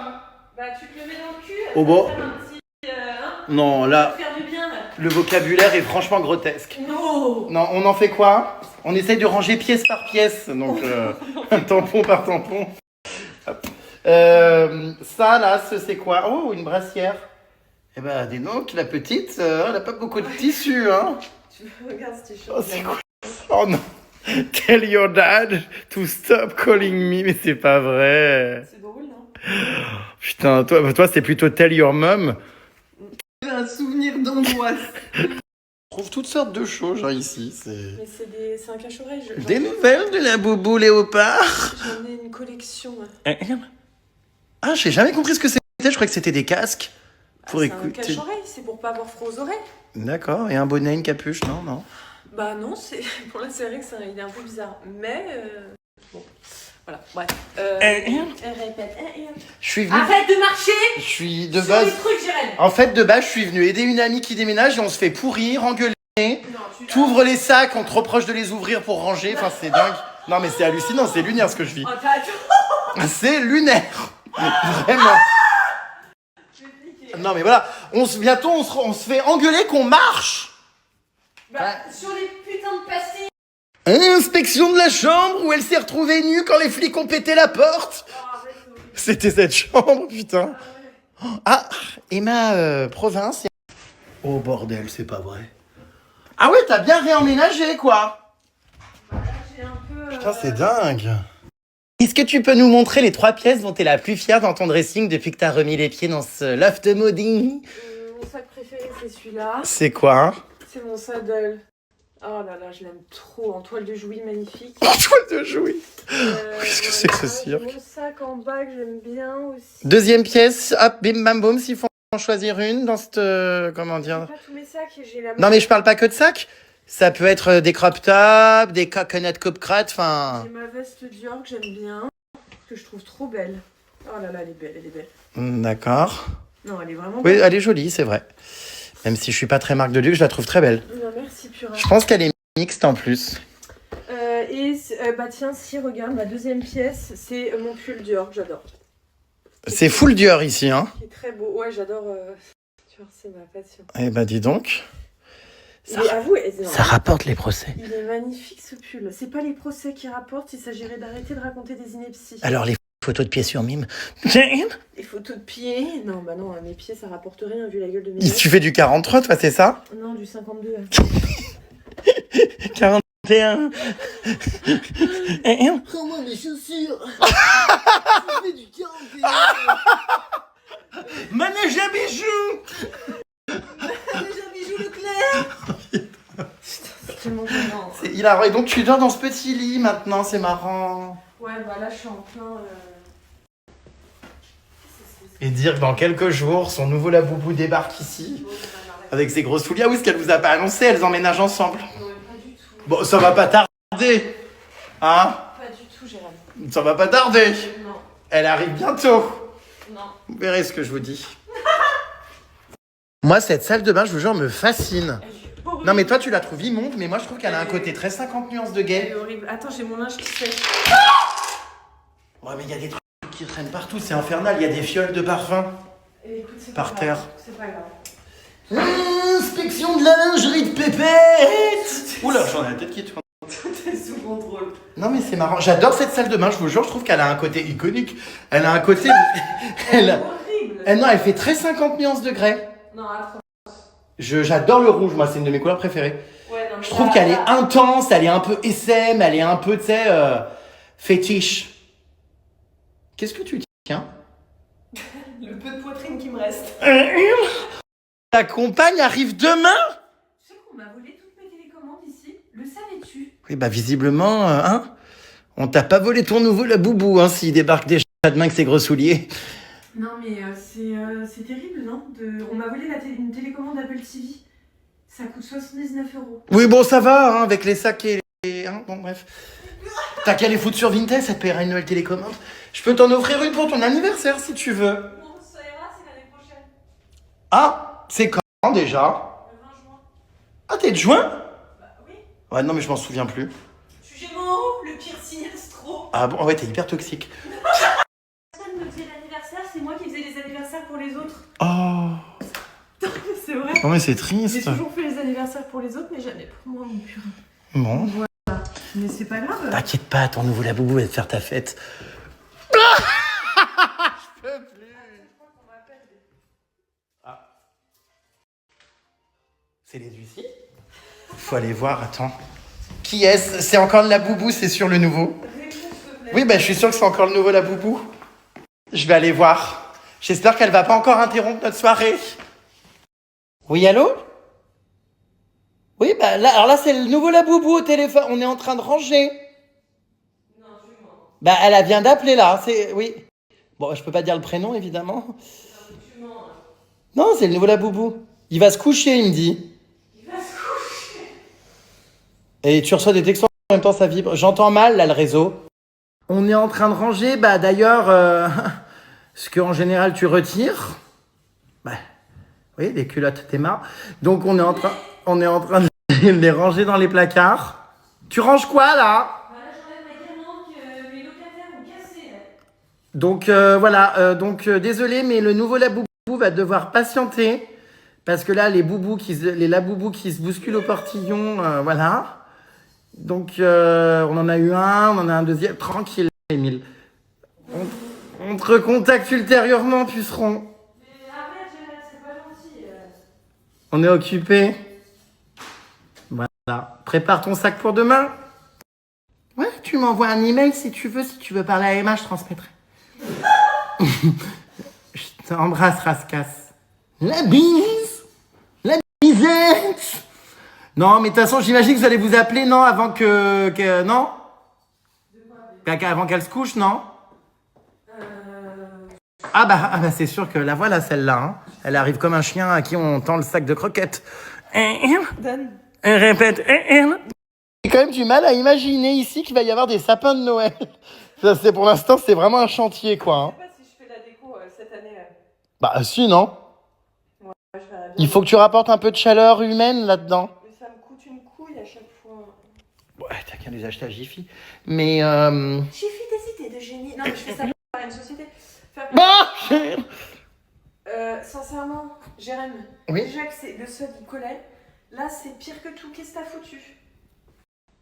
Bah tu te le mets dans le cul. Oh bon. Ça va faire un petit, hein, Non, ça là, va faire du bien, là. le vocabulaire est franchement grotesque. Non. Non, on en fait quoi? On essaye de ranger pièce par pièce, donc un tampon par tampon. Hop. Ça, là, c'est quoi? Oh, une brassière. Eh ben, dis donc, la petite, elle n'a pas beaucoup de tissu, hein? Tu regardes ce t-shirt. Oh, c'est quoi? Oh non! Tell your dad to stop calling me, mais c'est pas vrai. C'est drôle, non? Putain, toi c'est plutôt tell your mom. J'ai un souvenir d'angoisse. On trouve toutes sortes de choses, hein, ici. Mais c'est un cache-oreille. Des nouvelles de la boubou léopard? J'en ai une collection. Ah, j'ai jamais compris ce que c'était. Je croyais que c'était des casques. Pour C'est écouter. un cache-oreille, c'est pour pas avoir froid aux oreilles. D'accord, et un bonnet, une capuche, non? Bah non, pour là c'est vrai que il est un peu bizarre. Mais bon, voilà, bref. Répète. Je suis venu. Arrête de marcher Je suis de sur base. les trucs, Jérém. En fait, de base, je suis venu aider une amie qui déménage et on se fait pourrir, engueuler. Non, T'ouvres les sacs, on te reproche de les ouvrir pour ranger. Enfin, c'est dingue. Non, mais c'est hallucinant, c'est lunaire ce que je vis. Oh, t'as C'est lunaire. Vraiment. Non, mais voilà. Bientôt, on se fait engueuler qu'on marche. Bah, sur les putains de pastilles. Inspection de la chambre où elle s'est retrouvée nue quand les flics ont pété la porte. Oh, arrête, c'est horrible. C'était cette chambre, putain. Ah ouais. Ah, et ma province. Oh bordel, c'est pas vrai. Ah ouais, t'as bien réemménagé, quoi. Bah, là, j'ai un peu. Putain, c'est dingue. Est-ce que tu peux nous montrer les 3 pièces dont t'es la plus fière dans ton dressing depuis que t'as remis les pieds dans ce loft modding? Mon sac préféré, c'est celui-là. C'est quoi, hein? C'est mon saddle. Oh là là, je l'aime trop. En toile de Jouy, magnifique. En toile de jouy. Qu'est-ce que c'est que ce J'ai cirque? mon sac en bas que j'aime bien aussi. Deuxième pièce, hop, bim bam boum, s'il faut en choisir une dans cette... comment dire? J'ai pas tous mes sacs, j'ai la Non mais je parle pas que de sacs. Ça peut être des crop tops, des coconut cup crats, enfin... J'ai ma veste Dior que j'aime bien, que je trouve trop belle. Oh là là, elle est belle, elle est belle. D'accord. Non, elle est vraiment Oui, belle. elle est jolie, c'est vrai. Même si je suis pas très marque de luxe, je la trouve très belle. Non, merci Pura. Je pense qu'elle est mixte en plus. Bah tiens, si, regarde, ma deuxième pièce, c'est mon pull Dior que j'adore. C'est full Dior ici, hein. Qui est très beau. Ouais, j'adore. Tu vois, c'est ma passion. Eh ben dis donc. Mais avoue, Ça rapporte les procès. il est magnifique ce pull. C'est pas les procès qui rapportent, il s'agirait d'arrêter de raconter des inepties. Alors les Photo de pied sur mime. Des photos de pieds? Non, bah non, mes pieds ça rapporte rien vu la gueule de mes Tu fais du 43, toi, c'est ça? Non, du 52. 41. Prends-moi mes chaussures. Je fais du 41. Manège à bijoux. Manège à bijoux Leclerc. Putain, c'est tellement gênant. C'est hilarant. Et donc, tu dors dans ce petit lit maintenant, c'est marrant. Ouais, bah là je suis en plein... Et dire que dans quelques jours, son nouveau Laboubou débarque ici, avec ses gros souliers. Ah oui, ce qu'elle vous a pas annoncé, elles emménagent ensemble. Non, pas du tout. Bon, ça va pas tarder. Hein? Pas du tout, Jérôme. Ça va pas tarder. Non. Elle arrive bientôt. Non. Vous verrez ce que je vous dis. Moi, cette salle de bain, je vous jure, me fascine. Non, mais toi, tu la trouves immonde, mais moi, je trouve qu'elle a un côté très 50 nuances de Elle gay. est horrible. Attends, j'ai mon linge qui sèche. Ouais, mais il y a des trucs qui traînent partout, c'est infernal. Il y a des fioles de parfum. Écoute, c'est Par pas terre. grave. C'est pas grave. Inspection de la lingerie de pépette. Oula, j'en ai la tête qui tourne. Tout est sous contrôle. Non, mais c'est marrant. J'adore cette salle de bain, je vous jure. Je trouve qu'elle a un côté iconique. Elle a un côté. Elle a- Horrible. Non, elle fait très 50 nuances de grès. Non, attends. J'adore le rouge, moi, c'est une de mes couleurs préférées. Ouais, non, mais Je trouve là, qu'elle est là, intense, elle est un peu SM, elle est un peu, tu sais, fétiche. Qu'est-ce que tu tiens? Le peu de poitrine qui me reste. Ta compagne arrive demain? Tu sais qu'on m'a volé toutes mes télécommandes ici? Le savais-tu? Oui, bah visiblement, hein, on t'a pas volé ton nouveau Laboubou, hein, s'il débarque déjà demain avec ses gros souliers. Non, mais c'est terrible, non? On m'a volé une télécommande Apple TV. Ça coûte 79 €. Oui, bon, ça va, hein, avec les sacs et les... Hein, bon, bref. T'as qu'à les foutre sur Vinted, ça te paiera une nouvelle télécommande. Je peux t'en offrir une pour ton anniversaire, si tu veux. Non, ça ira, c'est l'année prochaine. Ah, c'est quand, déjà? Le 20 juin. Ah, t'es de juin? Bah oui. Ouais, non, mais je m'en souviens plus. Je suis Gémeaux, le pire signe astro. Ah bon, ouais, t'es hyper toxique. Personne me faisait l'anniversaire, c'est moi qui faisais les anniversaires pour les autres. Oh, C'est vrai. non mais c'est J'ai triste. toujours fait les anniversaires pour les autres, mais jamais pour moi, mon pur. Bon, Mais c'est pas grave. t'inquiète pas, ton nouveau Laboubou va te faire ta fête. C'est les huissiers? Faut aller voir, attends. Qui est-ce? C'est encore le Laboubou, c'est sûr, le nouveau? Oui, bah je suis sûr que c'est encore le nouveau Laboubou. Je vais aller voir. J'espère qu'elle va pas encore interrompre notre soirée. Oui, allô? Oui, bah là, alors là, c'est le nouveau Laboubou au téléphone. On est en train de ranger. Non, je mens. Bah, elle vient d'appeler là, c'est... Oui. Bon, je peux pas dire le prénom, évidemment. Tu mens. Non, c'est le nouveau Laboubou. Il va se coucher, il me dit. Il va se coucher. Et tu reçois des textos en même temps, ça vibre. J'entends mal, là, le réseau. On est en train de ranger, bah d'ailleurs, ce qu'en général tu retires. Bah, oui, les culottes, t'es marre. Donc on est en train de les ranger dans les placards. Tu ranges quoi, là? Voilà, j'enlève ma guirlande que mes locataires ont cassée. Donc voilà, désolé, mais le nouveau Laboubou va devoir patienter. Parce que là, les Laboubous qui se bousculent au portillon, voilà. Donc, on en a eu un, on en a un deuxième. Tranquille, Émile. On te recontacte ultérieurement, puceron. Mais arrête, Gérald, c'est pas gentil. On est occupé. Voilà. Prépare ton sac pour demain. Ouais, tu m'envoies un email si tu veux parler à Emma, je transmettrai. Je t'embrasse, rascasse. La bise. La bisette. Non, mais de toute façon, j'imagine que vous allez vous appeler, non, avant que non? Avant qu'elle se couche, non? Ah bah c'est sûr que la voilà, celle-là. Hein. Elle arrive comme un chien à qui on tend le sac de croquettes. Donne. Elle répète. J'ai quand même du mal à imaginer ici qu'il va y avoir des sapins de Noël. Ça, pour l'instant, c'est vraiment un chantier, quoi. Hein. Je sais pas si je fais la déco cette année. Bah si, non? Ouais, je verrai bien. Il faut que tu rapportes un peu de chaleur humaine là-dedans. Mais ça me coûte une couille à chaque fois. Ouais, t'as qu'à les acheter à Jiffy. Mais J'ai fait des idées de génie. Non, mais je fais ça par une société. Faire sincèrement, Jérém, Oui. déjà que c'est le sol il collait, là c'est pire que tout. Qu'est-ce que t'as foutu?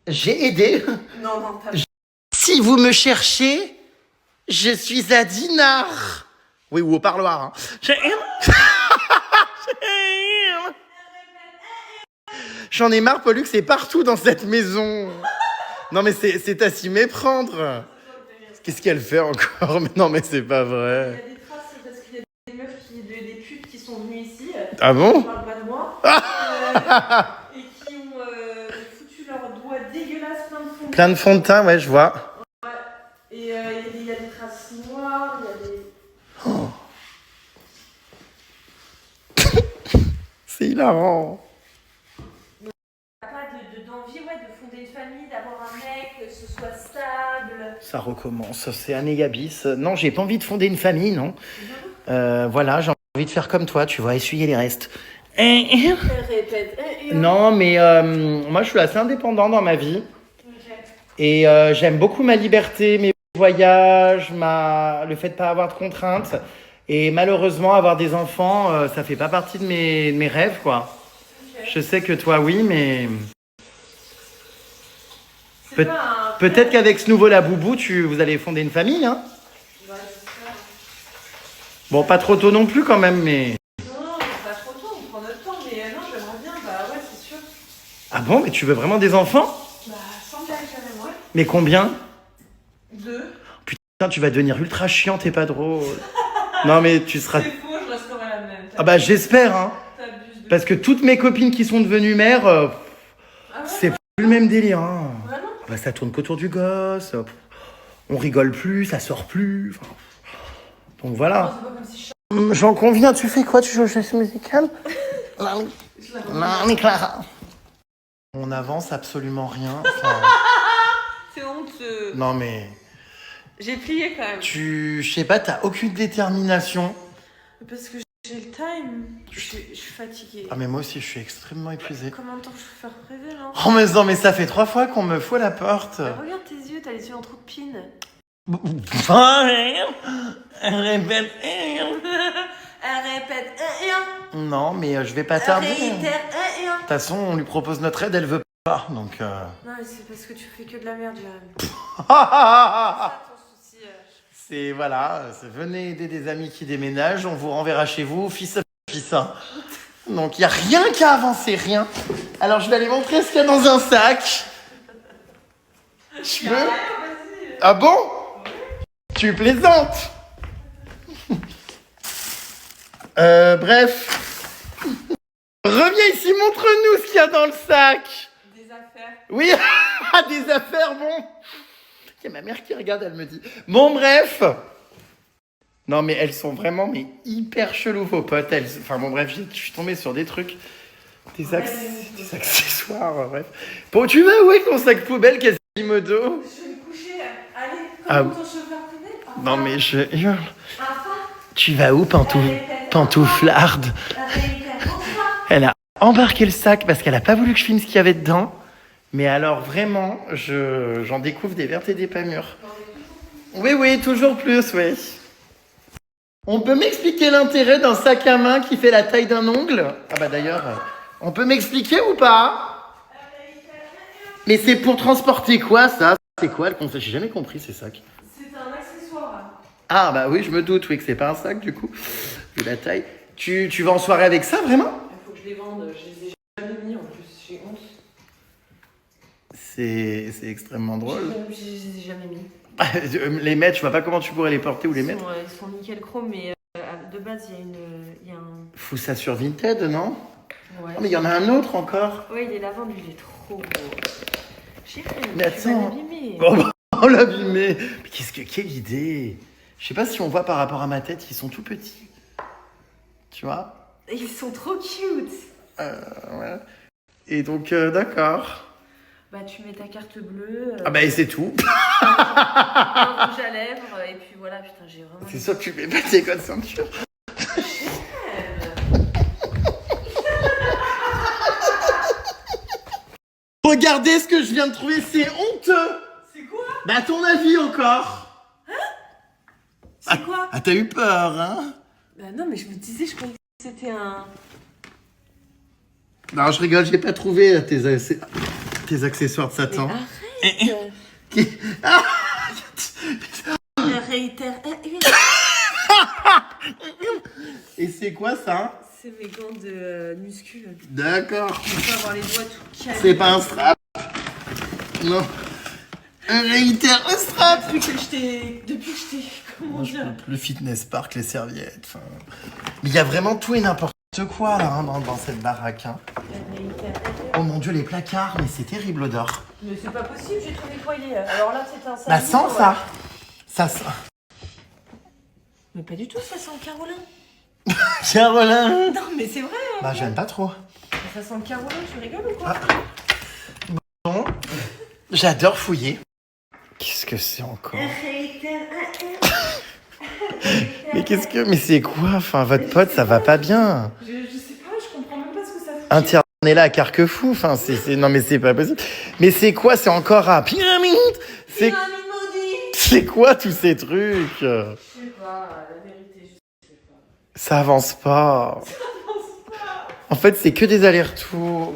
j'ai aidé. Non, t'as Si vous me cherchez, Je suis à Dinard. Oui, ou au parloir. Hein. J'en ai marre, Pollux, c'est partout dans cette maison. Non, mais c'est à s'y méprendre. Qu'est-ce qu'elle fait encore? Mais non, mais c'est pas Il y a vrai. des traces parce qu'il y a des meufs, des putes qui sont venues ici. Ah bon? Je parle pas de moi. Et qui ont foutu leurs doigts dégueulasses plein de fond. Plein de fond de teint, ouais, je vois. Et il y a des traces noires, il y a des... C'est hilarant. Pas d'envie de fonder une famille, d'avoir un mec, que ce soit stable. Ça recommence, c'est Anégabis. Non, j'ai pas envie de fonder une famille, non. Voilà, j'ai envie de faire comme toi, tu vois, essuyer les restes. Répète. Non, mais moi, je suis assez indépendant dans ma vie. Ok. Et j'aime beaucoup ma liberté, mes voyages, le fait de pas avoir de contraintes. Et malheureusement, avoir des enfants, ça fait pas partie de mes rêves, quoi. Ok. Je sais que toi, oui, mais C'est pas un... peut-être qu'avec ce nouveau Laboubou, vous allez fonder une famille, hein. Ouais, c'est ça. Bon, pas trop tôt non plus, quand même, mais... Non, c'est pas trop tôt, on prend notre temps, mais non, j'aimerais bien, bah ouais, c'est sûr. Ah bon, mais tu veux vraiment des enfants? Bah, sans blague, j'aimerais. Mais combien? 2. Putain, tu vas devenir ultra chiant, t'es pas drôle. Non, mais tu seras... C'est faux, je resterai la même. Ah bah, j'espère, hein. T'abuses de... Parce que toutes mes copines qui sont devenues mères, Ah ouais, c'est plus le même délire, hein. Vraiment? Ah bah, ça tourne qu'autour du gosse. On rigole plus, ça sort plus. Enfin, donc voilà. Non, c'est pas comme si je... J'en conviens, tu fais quoi? Tu joues aux chaises musicales? Je la Non, mais Clara. On n'avance absolument rien. Enfin, C'est honteux. non, mais J'ai plié quand même. je sais pas, t'as aucune détermination. Parce que j'ai le time. Je suis fatiguée. Ah, mais moi aussi, je suis extrêmement épuisé. Combien de temps je peux faire rêver là? Oh, mais non, mais ça fait 3 fois qu'on me fout à la porte. Regarde tes yeux, t'as les yeux en trou de pine. Répète. Elle répète Non, mais je vais pas tarder. De réitère toute façon, on lui propose notre aide, elle veut pas. Donc. Non, mais c'est parce que tu fais que de la merde, Jérémy. C'est C'est ça ton souci. voilà, venez aider des amis qui déménagent, on vous renverra chez vous, fils à fils. Hein. Donc il y a rien qu'à avancer, rien. Alors je vais aller montrer ce qu'il y a dans un sac. Je peux? Ah bon? Tu plaisantes? Bref. Reviens ici, montre-nous ce qu'il y a dans le sac. Des affaires. Oui, des affaires, bon. Il y a ma mère qui regarde, elle me dit. Bon, bref. Non, mais elles sont vraiment hyper cheloues, vos potes. Enfin, bon, bref, je suis tombé sur des trucs. Des accessoires, bref. Bon, tu vas où avec ton sac poubelle, Quasimodo? Je vais me coucher. Allez, comment ton chauffeur poubelle? Non, mais je hurle. Enfin. Tu vas où, pantouflarde? Elle a embarqué le sac parce qu'elle a pas voulu que je filme ce qu'il y avait dedans. Mais alors, vraiment, j'en découvre des vertes et des pas mûres. Oui, toujours plus, oui. On peut m'expliquer l'intérêt d'un sac à main qui fait la taille d'un ongle? Ah bah d'ailleurs, on peut m'expliquer ou pas? Mais c'est pour transporter quoi, ça? C'est quoi le concept? J'ai jamais compris ces sacs. C'est un accessoire. Ah bah oui, je me doute, oui, que c'est pas un sac, du coup. Vu la taille. Tu vas en soirée avec ça, vraiment? Il faut que je les vende. Je les ai jamais mis en plus. J'ai honte. C'est extrêmement drôle. Je les ai jamais mis. Les mettre, je vois pas comment tu pourrais les porter ou les mettre. Ils sont nickel chrome, mais de base, il y a un... Fous ça sur Vinted, non? Ouais. Oh, mais il y en a un autre encore. Ouais, il est lavande, lui, il est trop beau. J'ai fait, Mais tu vas attends. l'abîmer. Oh l'abîmer. Mais quelle idée. Je sais pas si on voit par rapport à ma tête, ils sont tout petits. Tu vois? Ils sont trop cute. Ouais. Et donc, d'accord. Bah, tu mets ta carte bleue. Ah bah et c'est tout. Un rouge à lèvres, et puis voilà, putain, j'ai vraiment... C'est sûr que tu mets pas tes codes ceinture. Regardez ce que je viens de trouver, c'est honteux. C'est quoi? Bah à ton avis encore. C'est quoi? Ah t'as eu peur, hein? Bah non, mais je me disais, je croyais que c'était un... Non, je rigole, j'ai pas trouvé tes accessoires de Satan. Mais arrête. Ah réitère. Et c'est quoi ça? C'est mes gants de muscu. D'accord. On peut avoir les doigts tout calés. C'est pas un strap. Non. Un réitère un strap. Depuis que je t'ai. Comment Moi, je dire? peux plus. Le fitness park, les serviettes. Enfin... Mais il y a vraiment tout et n'importe quoi là hein, dans cette baraque. Hein. Oh mon dieu, les placards, mais c'est terrible l'odeur. Mais c'est pas possible, j'ai tout nettoyé. Alors là, c'est un samedi. Bah sans ça. Ça sent. Mais pas du tout, ça sent le Carolin. Carolin. Non, mais c'est vrai. Hein. Bah j'aime pas trop. Ça sent le Carolin, tu rigoles ou quoi? Bon, j'adore fouiller. Qu'est-ce que c'est encore? Mais qu'est-ce que... Mais c'est quoi? Enfin, votre pote, ça va pas bien. Je sais pas, je comprends même pas ce que ça fout. Interné là à Carquefou. Enfin, c'est... Non, mais c'est pas possible. Mais c'est quoi? C'est encore à Pyramide? C'est... Pyramide maudite. C'est quoi tous ces trucs? Je sais pas, la vérité, je sais pas. Ça avance pas. En fait, c'est que des allers-retours.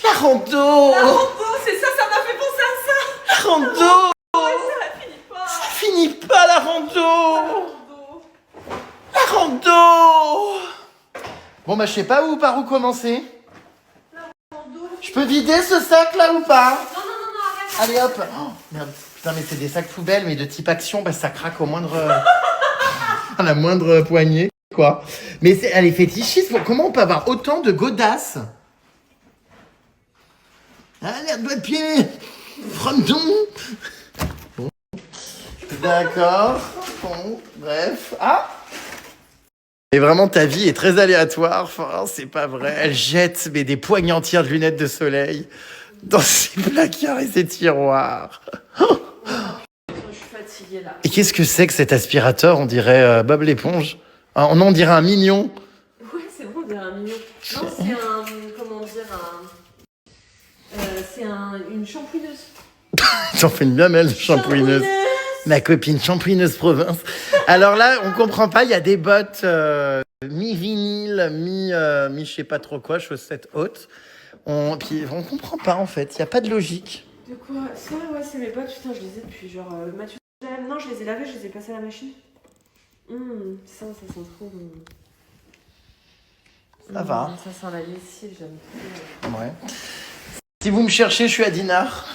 La rando! La rando, c'est ça, ça m'a fait penser à ça. La rando! Ça finit pas. Ça finit pas la rando! Rando. La rando! Bon bah je sais pas par où commencer. Rando. Je peux vider ce sac là ou pas? Non, arrête. Allez hop. Oh, merde. Putain mais c'est des sacs poubelles mais de type action, bah ça craque au moindre... à la moindre poignée quoi. Mais elle est fétichiste. Comment on peut avoir autant de godasses? Allez, doigt de pied. Fronton. Bon. D'accord. Bon, bref. Ah. Et vraiment, ta vie est très aléatoire. Enfin, c'est pas vrai. Elle jette mais des poignées entières de lunettes de soleil dans ses placards et ses tiroirs. Je suis fatiguée là. Et qu'est-ce que c'est que cet aspirateur? On dirait Bob l'éponge. Ah, on dirait un mignon. Ouais, c'est bon, on dirait un mignon. Non, c'est un. Comment dire c'est une shampouineuse. J'en fais une bien belle shampouineuse. Ma copine shampouineuse province. Alors là, on comprend pas, il y a des bottes mi-vinyle, mi je sais pas trop quoi, chaussettes hautes. Puis on comprend pas en fait, il y a pas de logique. De quoi? Ça, ouais, c'est mes potes, putain, je les ai depuis genre Mathieu. Non, je les ai lavés, je les ai passés à la machine. Ça sent trop bon. Ça va. Ça sent la lessive, j'aime trop. Ouais. Si vous me cherchez, je suis à Dinard.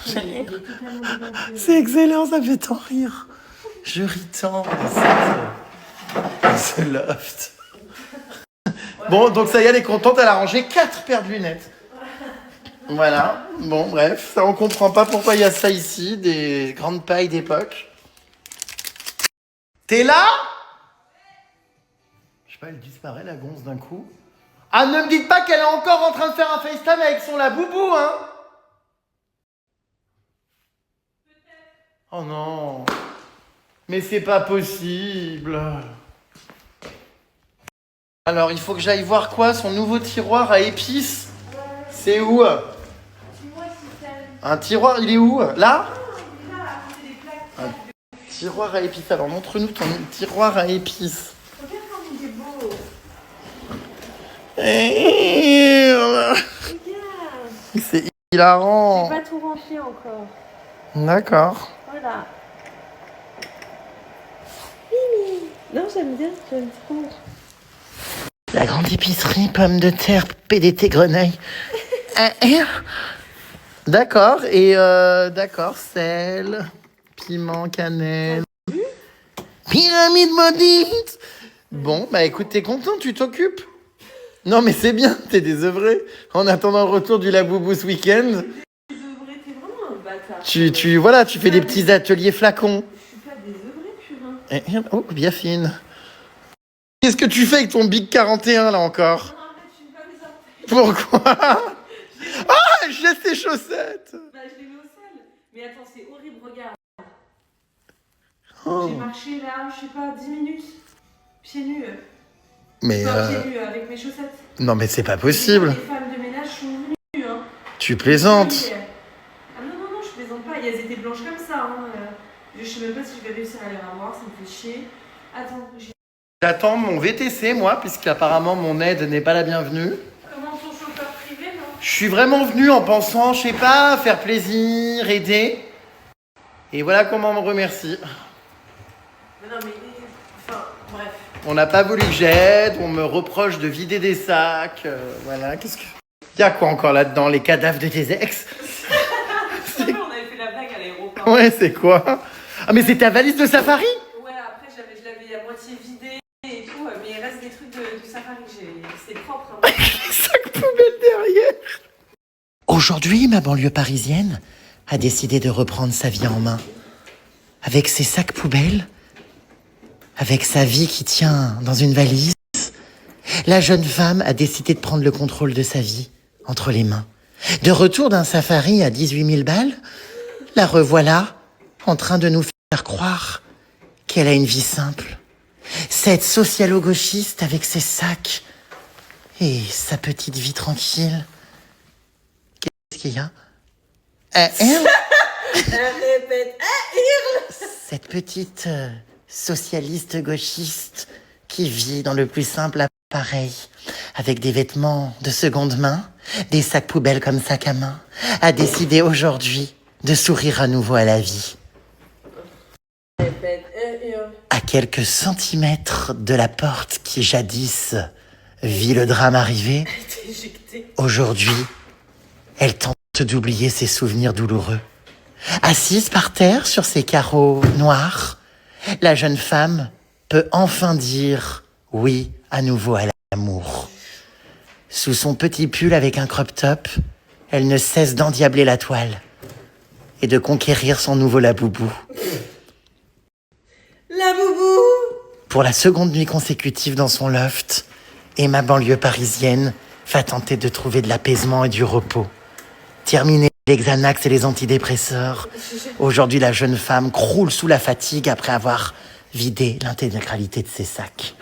C'est excellent, ça me fait tant rire. Je ris tant dans ce loft. Bon, donc ça y est, elle est contente, elle a rangé 4 paires de lunettes. Voilà, bon, bref, ça on comprend pas pourquoi il y a ça ici, des grandes pailles d'époque. T'es là? Je sais pas, elle disparaît la gonze d'un coup. Ah, ne me dites pas qu'elle est encore en train de faire un FaceTime avec son laboubou, hein? Oh non. Mais c'est pas possible. Alors, il faut que j'aille voir quoi? Son nouveau tiroir à épices? C'est où? Un tiroir, il est où? Là? Un tiroir à épices. Alors, montre-nous ton tiroir à épices. Regarde comme il est beau. Regarde. C'est hilarant. J'ai pas tout rempli encore. D'accord. Voilà. Non, j'aime bien, j'aime trop. La grande épicerie, pommes de terre, PDT, grenaille. D'accord, et d'accord, sel, piment, cannelle. Pyramide maudite. Bon, bah écoute, t'es content, tu t'occupes? Non mais c'est bien, t'es désœuvré. En attendant le retour du Laboubou ce week-end, Désœuvré, t'es vraiment un bâtard. tu fais des petits ateliers flacons. Je suis pas désœuvré, purin. Oh, bien fine. Qu'est-ce que tu fais avec ton Big 41 là encore? Non, mais tu me pas mes orteils. Pourquoi? Ah, je laisse tes chaussettes. Bah, je les mets au sel. Mais attends, c'est horrible, regarde. Oh. J'ai marché là, je sais pas, 10 minutes. Pieds nus. Mais Pieds nus avec mes chaussettes. non mais c'est pas possible. Les femmes de ménage sont nues, hein. Tu plaisantes. Ah non, je plaisante pas. Elles étaient blanches comme ça, hein. Je sais même pas si je vais réussir à les revoir, ça me fait chier. Attends, J'attends mon VTC moi, puisqu'apparemment mon aide n'est pas la bienvenue. comment ton chauffeur privé, non? Je suis vraiment venu en pensant, je sais pas, faire plaisir, aider. Et voilà comment on me remercie. Bah Non, mais. Enfin, bref. On n'a pas voulu que j'aide, on me reproche de vider des sacs. Voilà, qu'est-ce que. Y a quoi encore là-dedans? Les cadavres de tes ex? On avait fait la blague à l'aéroport. Ouais, c'est quoi? Ah, mais c'est ta valise de safari? Ouais, après, je l'avais à moitié vidée et tout, mais il reste des trucs du safari. C'est propre. Hein. Sac poubelle derrière. Aujourd'hui, ma banlieue parisienne a décidé de reprendre sa vie en main. Avec ses sacs poubelles, avec sa vie qui tient dans une valise, la jeune femme a décidé de prendre le contrôle de sa vie entre les mains. De retour d'un safari à 18 000 balles, la revoilà en train de nous faire croire qu'elle a une vie simple. Cette socialo-gauchiste avec ses sacs et sa petite vie tranquille. Qu'est-ce qu'il y a? Répète. Cette petite socialiste gauchiste qui vit dans le plus simple appareil, avec des vêtements de seconde main, des sacs poubelles comme sac à main, a décidé aujourd'hui de sourire à nouveau à la vie. Répète. À quelques centimètres de la porte qui jadis vit le drame arriver, T'es éjectée. aujourd'hui, elle tente d'oublier ses souvenirs douloureux. Assise par terre sur ses carreaux noirs, la jeune femme peut enfin dire oui à nouveau à l'amour. Sous son petit pull avec un crop top, elle ne cesse d'endiabler la toile et de conquérir son nouveau laboubou. La boubou. Pour la seconde nuit consécutive dans son loft, et ma banlieue parisienne va tenter de trouver de l'apaisement et du repos. Terminé les Xanax et les antidépresseurs, aujourd'hui la jeune femme croule sous la fatigue après avoir vidé l'intégralité de ses sacs.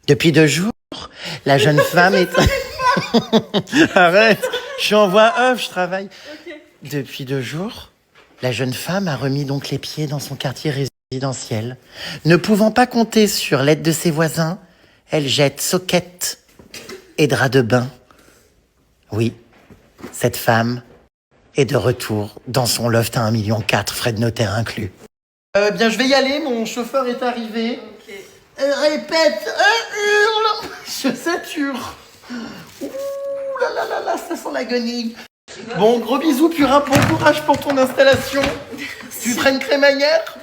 Depuis 2 jours, la jeune femme est... Arrête, je suis en voix off, je travaille. Okay. Depuis 2 jours, la jeune femme a remis donc les pieds dans son quartier résidentiel. Ne pouvant pas compter sur l'aide de ses voisins, elle jette soquettes et draps de bain. Oui, cette femme est de retour dans son loft à 1,4 million, frais de notaire inclus. Bien, je vais y aller, mon chauffeur est arrivé. Ok. Répète, hurle, je sature. Ouh là là là là, ça sent l'agonie. Bon, gros bisous, Purin, bon courage pour ton installation. Tu prends une crémaillère?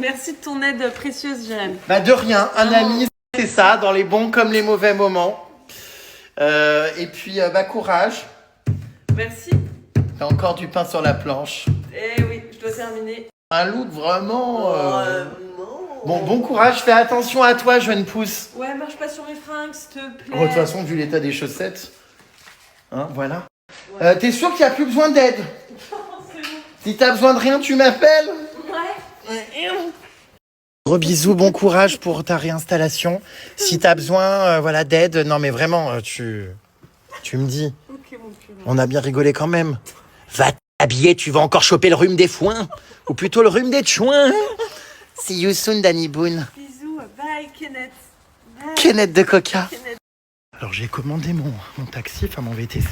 Merci de ton aide précieuse, Jérémy. Bah de rien, un ami, c'est ça, dans les bons comme les mauvais moments. Et puis, bah courage. Merci. T'as encore du pain sur la planche. Eh oui, je dois terminer. Un look vraiment... Bon courage, fais attention à toi, jeune pousse. Ouais, marche pas sur mes fringues, s'il te plaît. De toute façon, vu l'état des chaussettes. Hein, voilà. Ouais. T'es sûr qu'il n'y a plus besoin d'aide? C'est bon. Si t'as besoin de rien, tu m'appelles? Ouais. Gros bisous, bon courage pour ta réinstallation. Si t'as besoin voilà, d'aide, non mais vraiment, tu me dis. Ok, mon cul. On a bien rigolé quand même. Va t'habiller, tu vas encore choper le rhume des foins. Ou plutôt le rhume des chouins. See you soon, Danny Boone. Bisous, bye Kenneth. Bye. Kenneth de Coca. Kenneth. Alors j'ai commandé mon taxi, enfin mon VTC.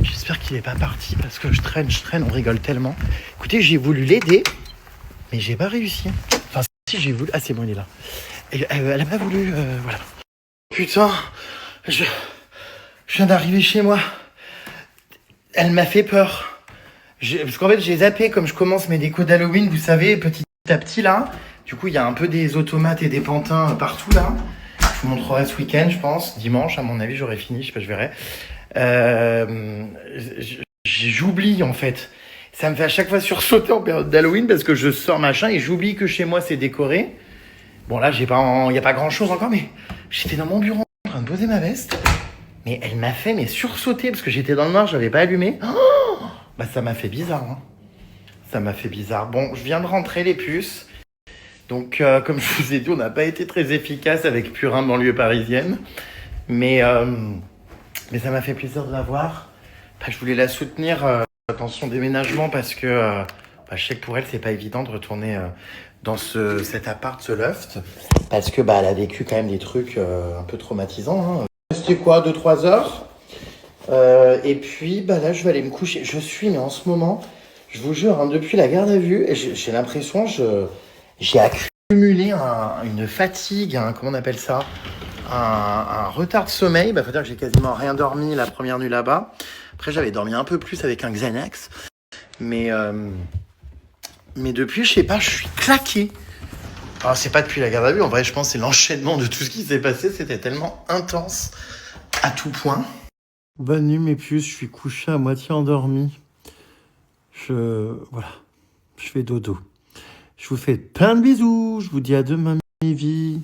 J'espère qu'il n'est pas parti parce que je traîne, on rigole tellement. Écoutez, j'ai voulu l'aider, mais j'ai pas réussi. Enfin si j'ai voulu... Ah c'est bon, il est là. Et, elle a pas voulu... voilà. Putain, je viens d'arriver chez moi. Elle m'a fait peur. Parce qu'en fait j'ai zappé comme je commence mes décos d'Halloween, vous savez, petit à petit là. Du coup il y a un peu des automates et des pantins partout là. Je vous montrerai ce week-end, je pense. Dimanche, à mon avis, j'aurai fini. Je sais pas, je verrai. J'oublie, en fait. Ça me fait à chaque fois sursauter en période d'Halloween parce que je sors machin et j'oublie que chez moi, c'est décoré. Bon, là, il n'y a pas grand-chose encore, mais j'étais dans mon bureau en train de poser ma veste. Mais elle m'a fait sursauter parce que j'étais dans le noir, je l'avais pas allumé. Oh, bah, ça m'a fait bizarre. Hein. Ça m'a fait bizarre. Bon, je viens de rentrer les puces. Donc, comme je vous ai dit, on n'a pas été très efficace avec Purin, banlieue parisienne. Mais ça m'a fait plaisir de la voir. Bah, je voulais la soutenir dans son déménagement parce que je sais que pour elle, c'est pas évident de retourner dans cet appart, ce loft. Parce que elle a vécu quand même des trucs un peu traumatisants. Hein. C'était quoi, 2-3 heures et puis, là, je vais aller me coucher. Mais en ce moment, Je vous jure, hein, depuis la garde à vue, j'ai l'impression j'ai accumulé une fatigue, comment on appelle ça, un retard de sommeil. Faut dire que j'ai quasiment rien dormi la première nuit là-bas. Après, j'avais dormi un peu plus avec un Xanax. Mais depuis, je sais pas, je suis claqué. Alors, c'est pas depuis la garde à vue. En vrai, je pense que c'est l'enchaînement de tout ce qui s'est passé. C'était tellement intense à tout point. Bonne nuit, mes puces. Je suis couché à moitié endormi. Voilà. Je fais dodo. Je vous fais plein de bisous. Je vous dis à demain, mes vies.